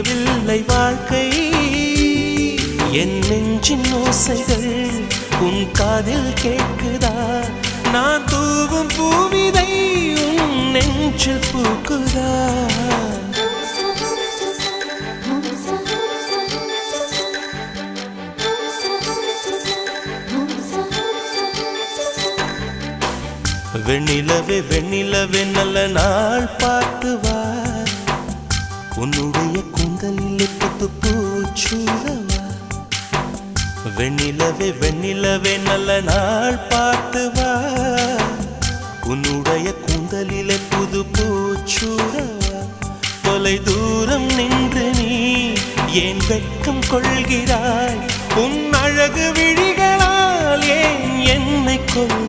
புரியவில்லை வாழ்க்கை என் நெஞ்சின் ஓசைகள் உன் காதில் கேட்குதா நான் தூவும் பூவிதை உன் நெஞ்சில் பூக்குதா வெண்ணிலவே வெண்ணிலவே நல்ல நாள் பார்த்து வா உன்னுடைய கூந்தலில் புத்து பூச்சூடவா வெண்ணிலவே வெண்ணிலவே நல்ல நாள் பார்த்து வா உன்னுடைய கூந்தலில் புது பூச்சூடவா தொலை தூரம் நின்று நீ ஏன் வெட்கம் கொள்கிறாய் உன் அழகு விழிகளால் ஏன் என்னை கொள்